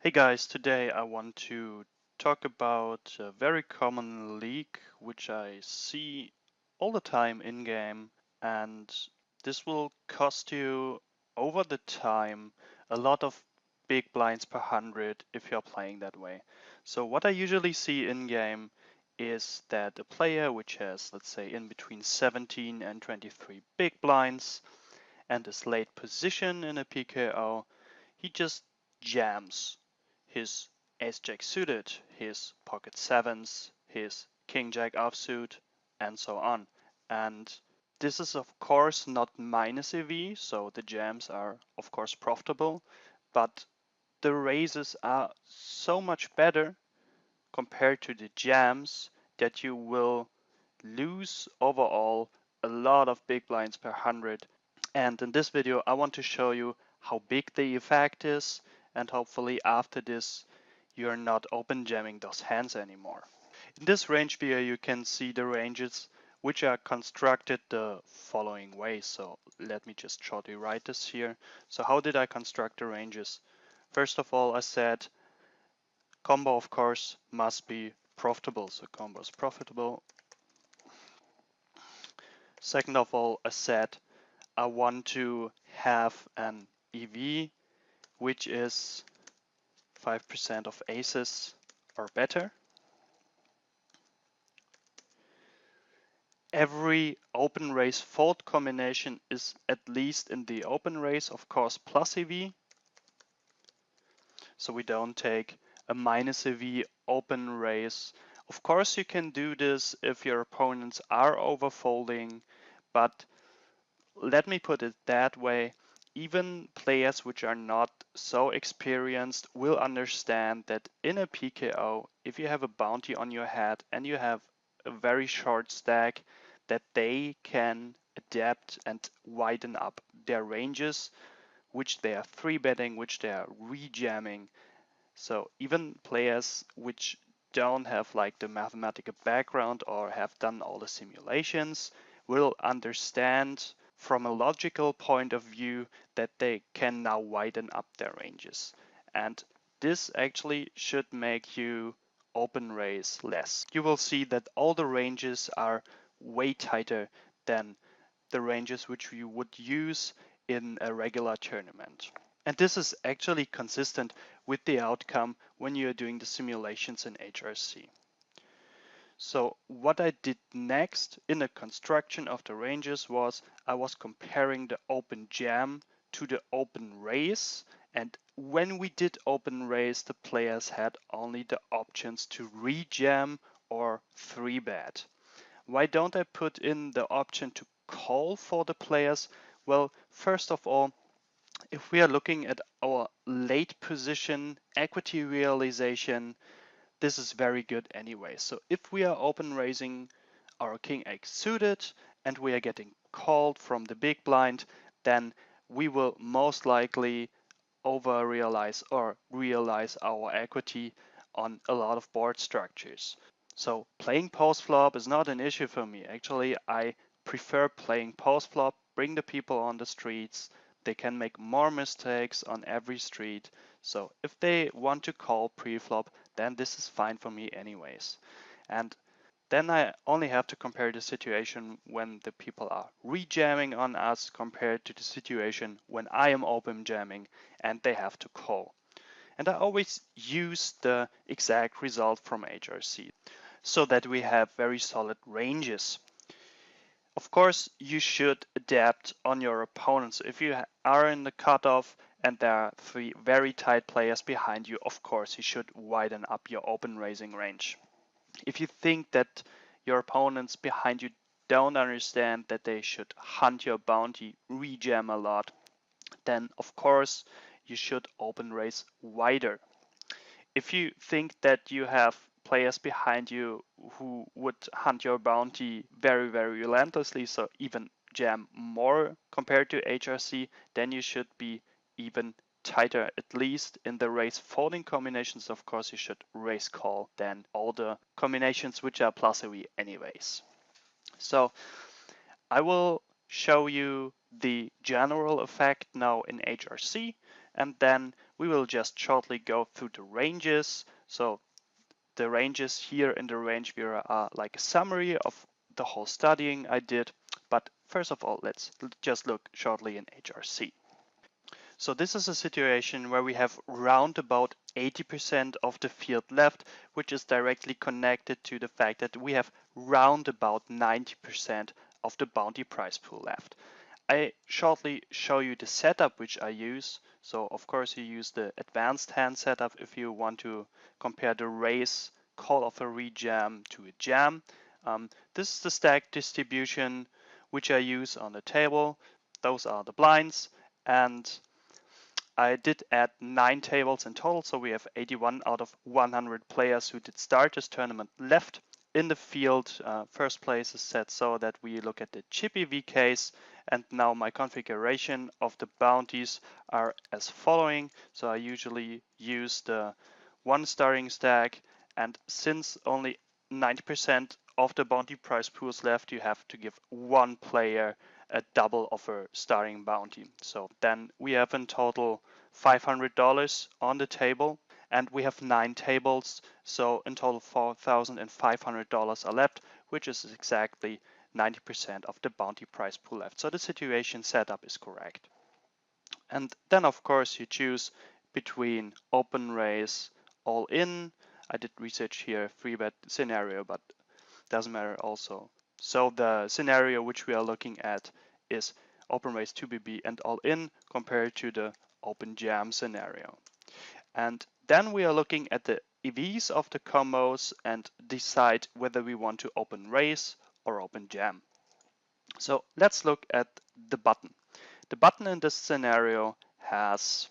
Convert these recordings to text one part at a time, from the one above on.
Hey guys, today I want to talk about a very common leak which I see all the time in game, and this will cost you over the time a lot of big blinds per 100 if you're playing that way. So what I usually see in game is that a player which has, let's say, in between 17 and 23 big blinds and is late position in a PKO, he just jams his ace jack suited, his pocket sevens, his king jack offsuit, and so on. And this is of course not minus EV, so the jams are of course profitable, but the raises are so much better compared to the jams that you will lose overall a lot of big blinds per 100. And in this video, I want to show you how big the effect is, and hopefully after this, you're not open jamming those hands anymore. In this range view, you can see the ranges which are constructed the following way. So let me just shortly write this here. So how did I construct the ranges? First of all, I said combo, of course, must be profitable. So combo is profitable. Second of all, I said I want to have an EV which is 5% of aces or better. Every open raise fold combination is at least in the open raise, of course, plus EV. So we don't take a minus EV open raise. Of course, you can do this if your opponents are overfolding, but let me put it that way. Even players which are not so experienced will understand that in a PKO, if you have a bounty on your head and you have a very short stack, that they can adapt and widen up their ranges, which they are 3-betting, which they are rejamming. So even players which don't have like the mathematical background or have done all the simulations will understand from a logical point of view that they can now widen up their ranges. And this actually should make you open raise less. You will see that all the ranges are way tighter than the ranges which you would use in a regular tournament. And this is actually consistent with the outcome when you're doing the simulations in HRC. So what I did next in the construction of the ranges was I was comparing the open jam to the open raise. And when we did open raise, the players had only the options to rejam or 3-bet. Why don't I put in the option to call for the players? Well, first of all, if we are looking at our late position equity realization, this is very good anyway. So if we are open raising our king X suited and we are getting called from the big blind, then we will most likely over realize or realize our equity on a lot of board structures. So playing post flop is not an issue for me. Actually, I prefer playing post flop, bring the people on the streets. They can make more mistakes on every street. So if they want to call pre-flop, then this is fine for me anyways. And then I only have to compare the situation when the people are rejamming on us compared to the situation when I am open jamming and they have to call. And I always use the exact result from HRC so that we have very solid ranges. Of course, you should adapt on your opponents. If you are in the cutoff and there are 3 very tight players behind you, of course, you should widen up your open raising range. If you think that your opponents behind you don't understand that they should hunt your bounty, rejam a lot, then of course you should open raise wider. If you think that you have players behind you who would hunt your bounty very, very relentlessly, so even jam more compared to HRC, then you should be even tighter, at least in the raise folding combinations. Of course, you should raise call than all the combinations which are plus EV anyways. So I will show you the general effect now in HRC, and then we will just shortly go through the ranges. So the ranges here in the range viewer are like a summary of the whole studying I did. But first of all, let's just look shortly in HRC. So this is a situation where we have round about 80% of the field left, which is directly connected to the fact that we have round about 90% of the bounty price pool left. I shortly show you the setup which I use. So of course you use the advanced hand setup if you want to compare the raise call of a rejam to a jam. This is the stack distribution which I use on the table. Those are the blinds, and I did add 9 tables in total, so we have 81 out of 100 players who did start this tournament left in the field. First place is set so that we look at the chippy VKs, and now my configuration of the bounties are as following. So I usually use the 1 starring stack, and since only 90% of the bounty price pools left, you have to give 1 player a double of a starting bounty. So then we have in total $500 on the table, and we have 9 tables. So in total $4,500 are left, which is exactly 90% of the bounty price pool left. So the situation setup is correct. And then of course you choose between open raise, all in. I did research here, 3-bet scenario, but doesn't matter also. So the scenario which we are looking at is open raise 2BB and all in compared to the open jam scenario. And then we are looking at the EVs of the combos and decide whether we want to open raise or open jam. So let's look at the button. The button in this scenario has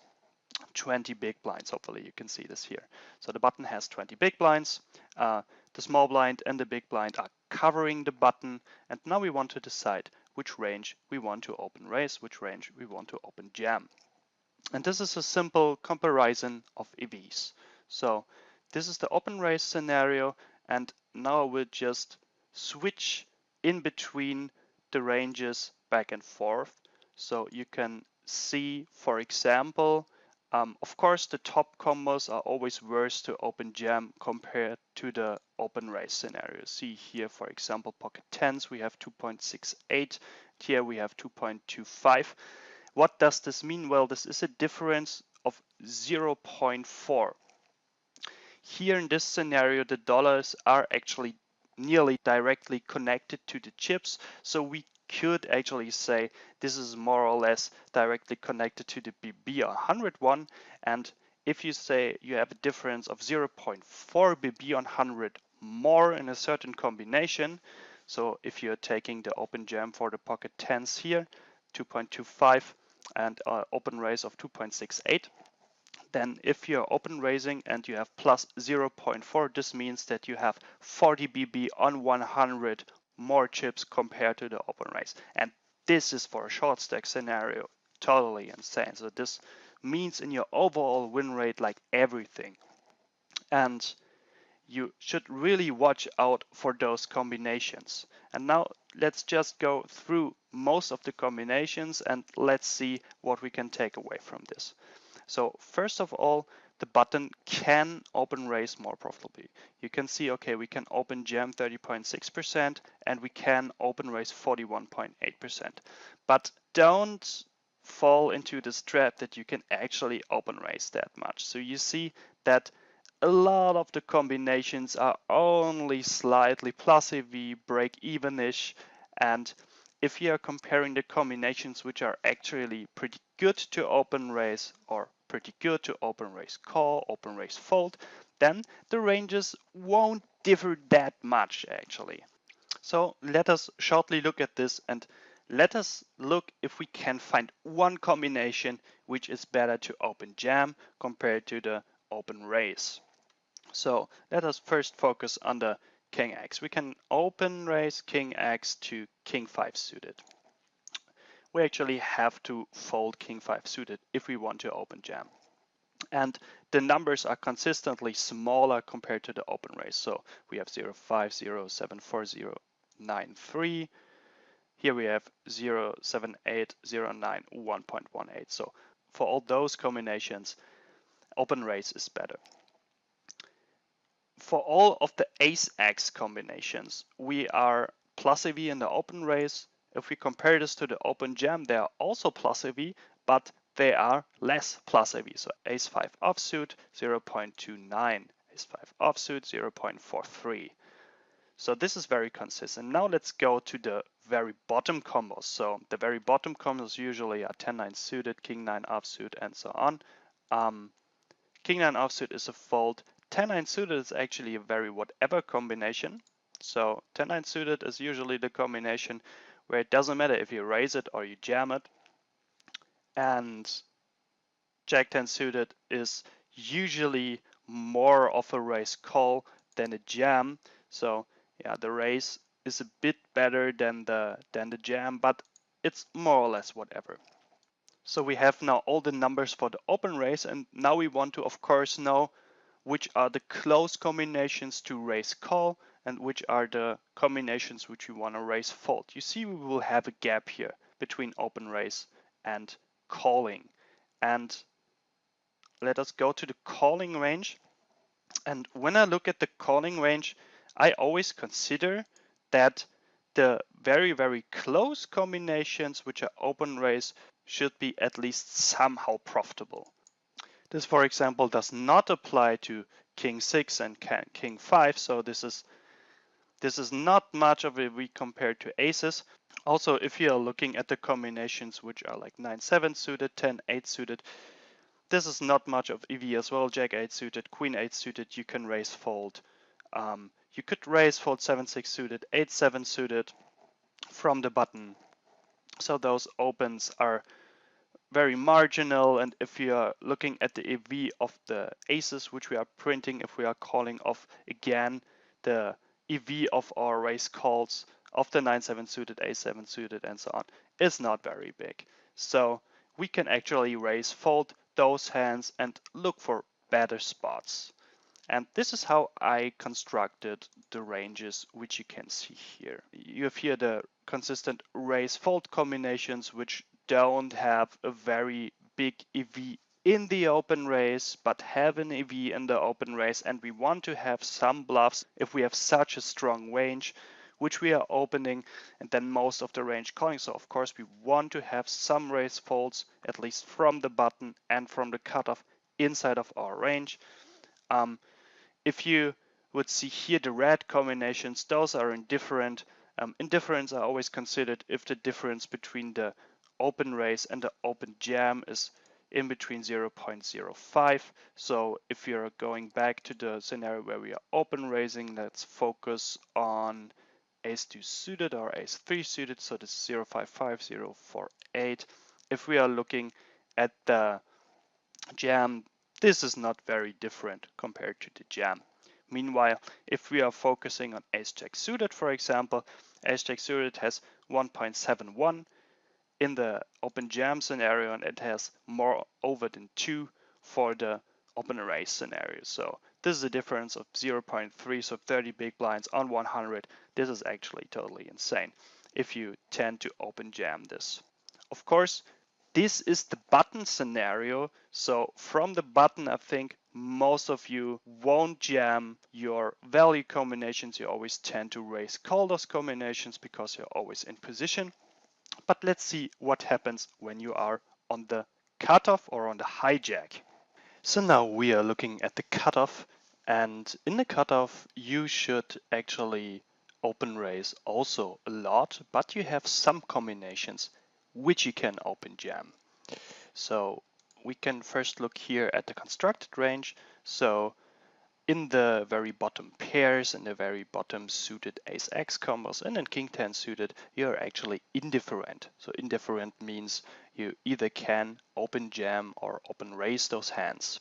20 big blinds. Hopefully you can see this here. So the button has 20 big blinds. The small blind and the big blind are covering the button. And now we want to decide which range we want to open raise, which range we want to open jam. And this is a simple comparison of EVs. So this is the open raise scenario. And now we'll just switch in between the ranges back and forth. So you can see, for example, of course, the top combos are always worse to open jam compared to the open raise scenario. See here, for example, pocket tens, we have 2.68. Here we have 2.25. What does this mean? Well, this is a difference of 0.4. Here in this scenario, the dollars are actually nearly directly connected to the chips. So we could actually say this is more or less directly connected to the BB 100 one. And if you say you have a difference of 0.4 BB on 100 more in a certain combination, so if you're taking the open jam for the pocket tens here, 2.25 and open raise of 2.68, then if you're open raising and you have plus 0.4, this means that you have 40 BB on 100 more chips compared to the open raise. And this is for a short stack scenario totally insane. So this means in your overall win rate like everything. And you should really watch out for those combinations. And now let's just go through most of the combinations and let's see what we can take away from this. So first of all, the button can open raise more profitably. You can see, okay, we can open jam 30.6% and we can open raise 41.8%. But don't fall into this trap that you can actually open raise that much. So you see that a lot of the combinations are only slightly plus EV, break even-ish, and if you are comparing the combinations which are actually pretty good to open raise or pretty good to open raise call, open raise fold, then the ranges won't differ that much actually. So let us shortly look at this and let us look if we can find one combination which is better to open jam compared to the open raise. So let us first focus on the King X. We can open raise King X to King 5 suited. We actually have to fold King 5 suited if we want to open jam. And the numbers are consistently smaller compared to the open raise. So we have 0, 5, 0, 7, 4, 0, 9, 3. Here we have 0, 7, 8, 0, 9, 1.18. So for all those combinations, open raise is better. For all of the ace-x combinations, we are plus EV in the open raise. If we compare this to the open jam, they are also plus EV, but they are less plus EV. So ace-5 offsuit 0.29, ace-5 offsuit 0.43. So this is very consistent. Now let's go to the very bottom combos. So the very bottom combos usually are 10-9 suited, king-9 offsuit, and so on. King-9 offsuit is a fold. 10-9 suited is actually a very whatever combination. So 10-9 suited is usually the combination where it doesn't matter if you raise it or you jam it. And Jack-10 suited is usually more of a raise call than a jam. So yeah, the raise is a bit better than the jam, but it's more or less whatever. So we have now all the numbers for the open raise, and now we want to, of course, know which are the close combinations to raise call and which are the combinations which we want to raise fold. You see, we will have a gap here between open raise and calling. And let us go to the calling range. And when I look at the calling range, I always consider that the very, very close combinations which are open raise should be at least somehow profitable. This, for example, does not apply to King 6 and King 5, so this is not much of a weak compared to aces. Also, if you are looking at the combinations which are like 9-7 suited, 10-8 suited, this is not much of EV as well. Jack 8 suited, Queen 8 suited, you can raise fold. You could raise fold 7-6 suited, 8-7 suited from the button. So those opens are very marginal, and if you are looking at the EV of the aces which we are printing, if we are calling off again the EV of our raise calls of the 9-7 suited, a7 suited, and so on, is not very big. So we can actually raise fold those hands and look for better spots. And this is how I constructed the ranges, which you can see here. You have here the consistent raise fold combinations, which don't have a very big EV in the open raise, but have an EV in the open raise. And we want to have some bluffs if we have such a strong range, which we are opening, and then most of the range calling. So of course we want to have some raise folds, at least from the button and from the cutoff inside of our range. If you would see here the red combinations, those are indifferent. Indifferents are always considered if the difference between the open raise and the open jam is in between 0.05. So if you're going back to the scenario where we are open raising, let's focus on ace-2 suited or ace-3 suited. So this is 0.55, 0.48. If we are looking at the jam, this is not very different compared to the jam. Meanwhile, if we are focusing on ace-jack suited, for example, ace-jack suited has 1.71 in the open jam scenario, and it has more over than 2 for the open raise scenario. So this is a difference of 0.3, so 30 big blinds on 100. This is actually totally insane if you tend to open jam this. Of course, this is the button scenario. So from the button, I think most of you won't jam your value combinations. You always tend to raise call those combinations because you're always in position. But let's see what happens when you are on the cutoff or on the hijack. So now we are looking at the cutoff, and in the cutoff you should actually open raise also a lot, but you have some combinations which you can open jam. So we can first look here at the constructed range. So in the very bottom pairs, in the very bottom suited ace-x combos, and in king-10 suited, you're actually indifferent. So indifferent means you either can open jam or open raise those hands.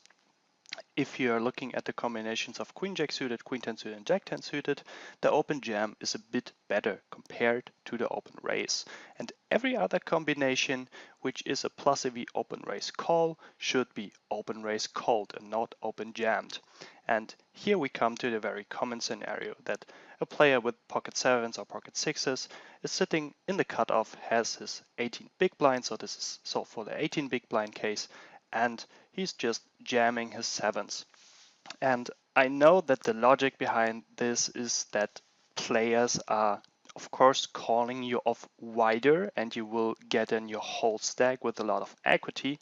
If you're looking at the combinations of queen-jack suited, queen-10 suited, and jack-10 suited, the open jam is a bit better compared to the open raise. And every other combination, which is a plus EV open raise call, should be open raise called and not open jammed. And here we come to the very common scenario that a player with pocket 7s or pocket 6s is sitting in the cutoff, has his 18 big blind, so this is so for the 18 big blind case, and he's just jamming his sevens. And I know that the logic behind this is that players are, of course, calling you off wider and you will get in your whole stack with a lot of equity.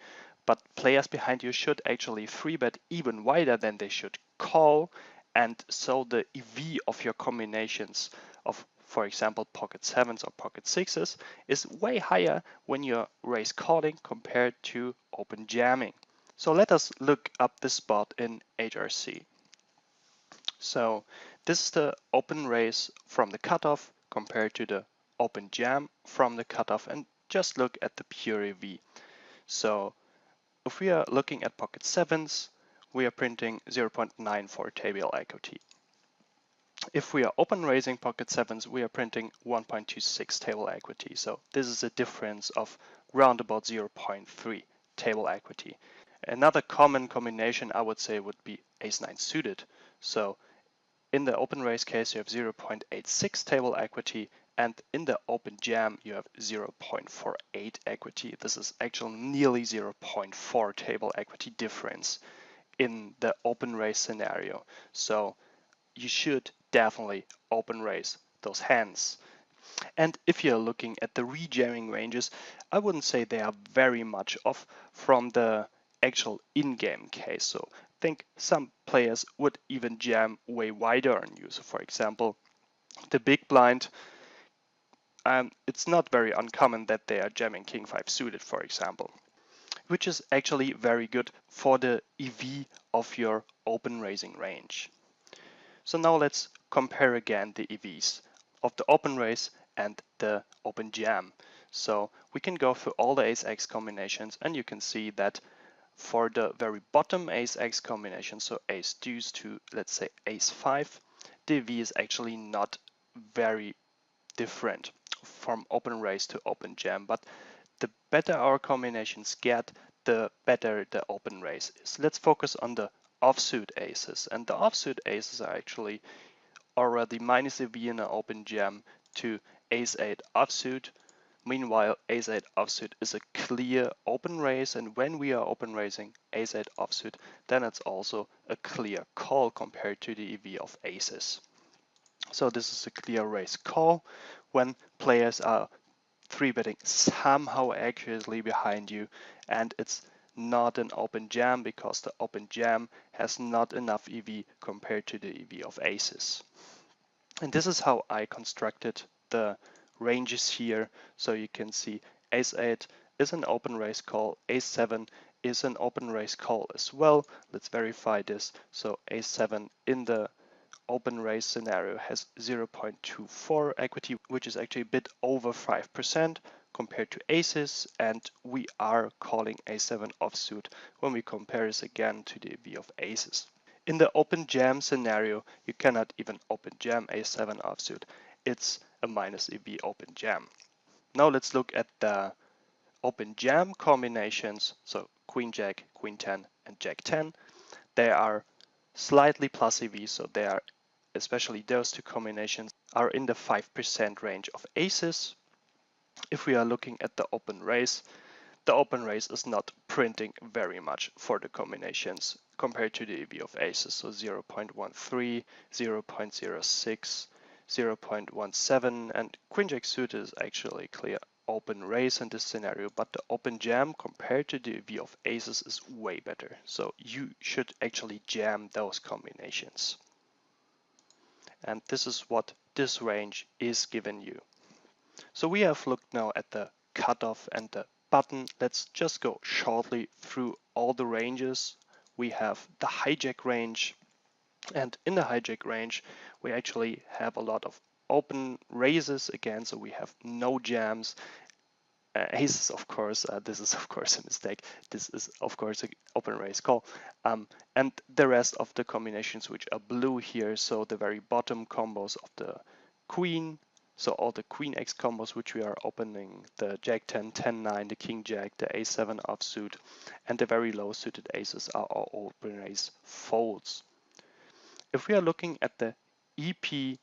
But players behind you should actually 3-bet even wider than they should call. And so the EV of your combinations of, for example, pocket sevens or pocket sixes is way higher when you're raise calling compared to open jamming. So let us look up this spot in HRC. So this is the open raise from the cutoff compared to the open jam from the cutoff, and just look at the pure EV. So if we are looking at pocket sevens, we are printing 0.94 table equity. If we are open raising pocket sevens, we are printing 1.26 table equity. So this is a difference of round about 0.3 table equity. Another common combination I would say would be ace-9 suited. So in the open raise case, you have 0.86 table equity, and in the open jam, you have 0.48 equity. This is actually nearly 0.4 table equity difference in the open raise scenario. So you should definitely open raise those hands. And if you're looking at the rejamming ranges, I wouldn't say they are very much off from the actual in-game case. So I think some players would even jam way wider on you. So for example, the big blind, it's not very uncommon that they are jamming King 5 suited, for example, which is actually very good for the EV of your open raising range. So now let's compare again the EVs of the open raise and the open jam. So we can go through all the ace-x combinations, and you can see that for the very bottom ace-x combination, so ace deuce to, let's say, ace-5, the EV is actually not very different from open raise to open jam, but the better our combinations get, the better the open raise is. Let's focus on the offsuit aces, and the offsuit aces are actually already minus a V in an open jam to ace-8 offsuit. Meanwhile, ace-8 offsuit is a clear open raise, and when we are open raising ace-8 offsuit, then it's also a clear call compared to the EV of aces. So this is a clear raise call when players are 3-betting somehow accurately behind you, and it's not an open jam because the open jam has not enough EV compared to the EV of aces. And this is how I constructed the ranges here. So you can see ace-8 is an open raise call, ace-7 is an open raise call as well. Let's verify this. So ace-7 in the open raise scenario has 0.24 equity, which is actually a bit over 5% compared to aces, and we are calling a7 offsuit when we compare this again to the EV of aces. In the open jam scenario, you cannot even open jam a7 offsuit. It's a minus EV open jam. Now let's look at the open jam combinations. So queen jack, queen 10, and jack 10. They are slightly plus EV, so they are, especially those two combinations, are in the 5% range of aces. If we are looking at the open raise is not printing very much for the combinations compared to the EV of aces. So 0.13, 0.06, 0.17, and queen jack suited is actually clear open raise in this scenario, but the open jam compared to the EV of aces is way better. So you should actually jam those combinations. And this is what this range is giving you. So we have looked now at the cutoff and the button. Let's just go shortly through all the ranges. We have the hijack range, and in the hijack range we actually have a lot of open raises again, so we have no jams. Aces, of course, this is of course a mistake. This is of course an open raise call. And the rest of the combinations which are blue here, so the very bottom combos of the queen, so all the queen X combos which we are opening, the jack 10, 10, 9, the king jack, the a7 offsuit, and the very low suited aces are all open raise folds. If we are looking at the EP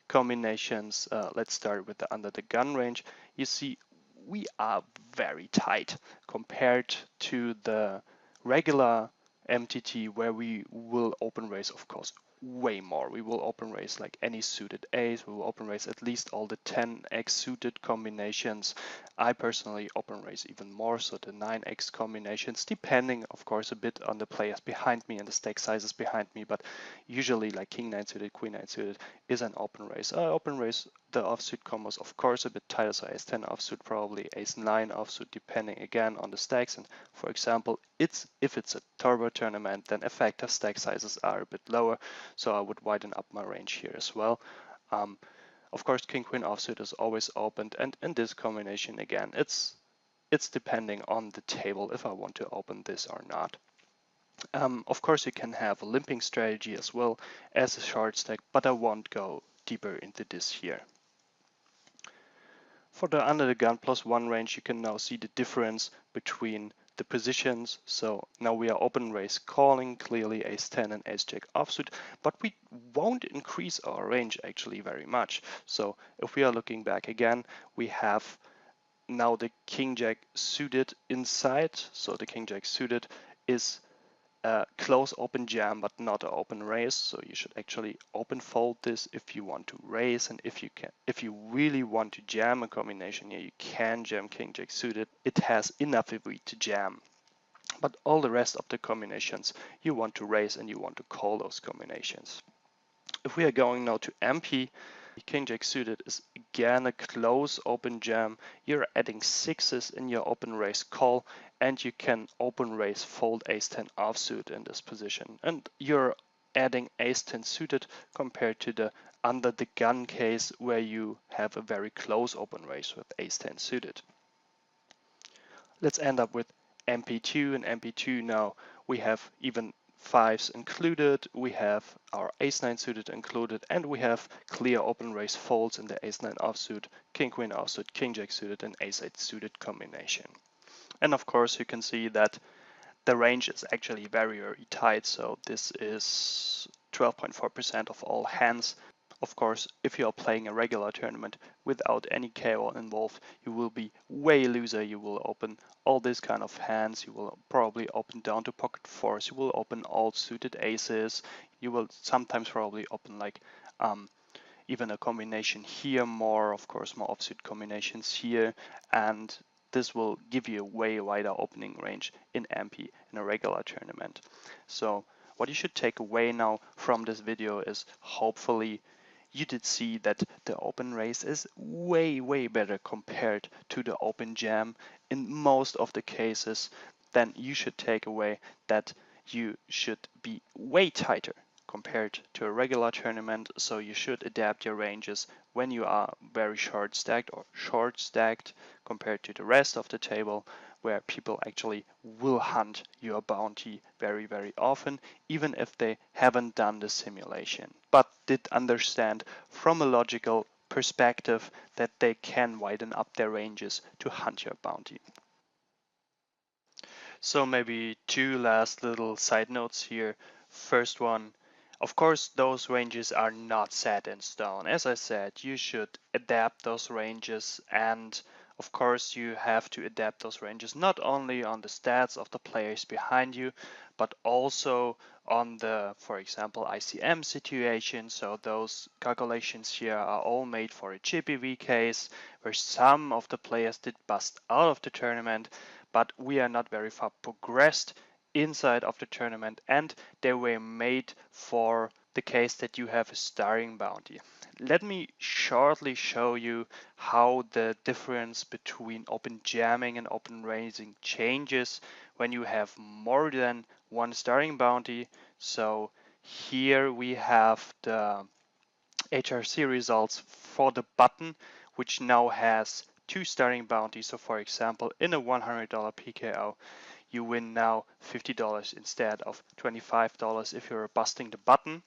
combinations, let's start with the under the gun range. You see we are very tight compared to the regular MTT where we will open raise, of course, way more. We will open raise like any suited ace. We will open raise at least all the 10x suited combinations. I personally open raise even more, so the 9x combinations, depending, of course, a bit on the players behind me and the stake sizes behind me. But usually, like king 9 suited, queen 9 suited is an open raise. I open raise the offsuit combos, of course, a bit tighter, so ace 10 offsuit, probably ace 9 offsuit, depending again on the stacks. And for example, if it's a turbo tournament, then effective stack sizes are a bit lower, so I would widen up my range here as well. Of course, king queen offsuit is always opened, and in this combination again, it's depending on the table if I want to open this or not. Of course, you can have a limping strategy as well as a short stack, but I won't go deeper into this here. For the under the gun +1 range, you can now see the difference between the positions. So now we are open raise calling clearly ace 10 and ace jack offsuit, but we won't increase our range actually very much. So if we are looking back again, we have now the king jack suited inside. So the king jack suited is close open jam, but not an open raise. So you should actually open fold this if you want to raise, and if you really want to jam a combination here, you can jam king jack suited. It has enough EV to jam. But all the rest of the combinations you want to raise and you want to call those combinations. If we are going now to MP, king jack suited is again a close open jam. You're adding sixes in your open raise call, and you can open raise fold ace 10 offsuit in this position. And you're adding ace 10 suited compared to the under the gun case where you have a very close open raise with ace 10 suited. Let's end up with MP2, and MP2 now we have even fives included, we have our ace 9 suited included, and we have clear open raise folds in the ace 9 offsuit, king queen offsuit, king jack suited, and ace 8 suited combination. And of course you can see that the range is actually very, very tight. So this is 12.4% of all hands. Of course, if you are playing a regular tournament without any KO involved, you will be way looser. You will open all this kind of hands. You will probably open down to pocket fours. You will open all suited aces. You will sometimes probably open like even a combination here more, of course, more offsuit combinations here, and this will give you a way wider opening range in MP in a regular tournament. So what you should take away now from this video is hopefully you did see that the open raise is way, way better compared to the open jam in most of the cases. Then you should take away that you should be way tighter compared to a regular tournament, so you should adapt your ranges when you are very short stacked or short stacked compared to the rest of the table, where people actually will hunt your bounty very, very often, even if they haven't done the simulation, but did understand from a logical perspective that they can widen up their ranges to hunt your bounty. So maybe two last little side notes here. First one, of course, those ranges are not set in stone. As I said, you should adapt those ranges, and of course you have to adapt those ranges not only on the stats of the players behind you, but also on the, for example, ICM situation. So those calculations here are all made for a GPV case where some of the players did bust out of the tournament, but we are not very far progressed inside of the tournament, and they were made for the case that you have a starring bounty. Let me shortly show you how the difference between open jamming and open raising changes when you have more than one starring bounty. So here we have the HRC results for the button, which now has two starting bounties. So for example, in a $100 PKO, you win now $50 instead of $25 if you're busting the button.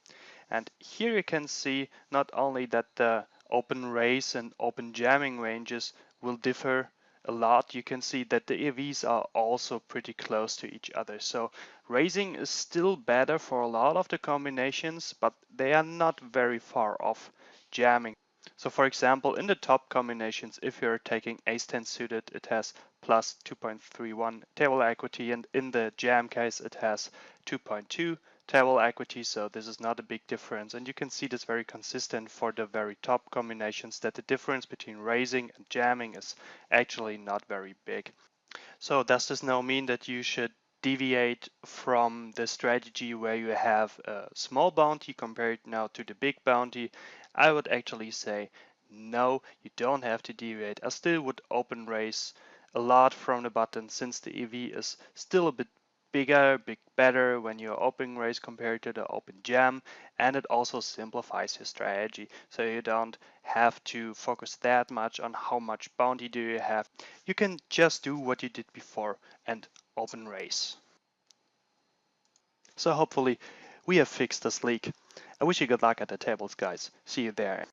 And here you can see not only that the open raise and open jamming ranges will differ a lot, you can see that the EVs are also pretty close to each other. So raising is still better for a lot of the combinations, but they are not very far off jamming. So for example, in the top combinations, if you're taking ace-10 suited, it has plus 2.31 table equity, and in the jam case, it has 2.2 table equity, so this is not a big difference. And you can see this very consistent for the very top combinations, that the difference between raising and jamming is actually not very big. So does this now mean that you should deviate from the strategy where you have a small bounty compared now to the big bounty? I would actually say no, you don't have to deviate. I still would open raise a lot from the button, since the EV is still a bit bigger, big better when you're open raise compared to the open jam, and it also simplifies your strategy, so you don't have to focus that much on how much bounty do you have. You can just do what you did before and open raise. So hopefully we have fixed this leak. I wish you good luck at the tables, guys. See you there.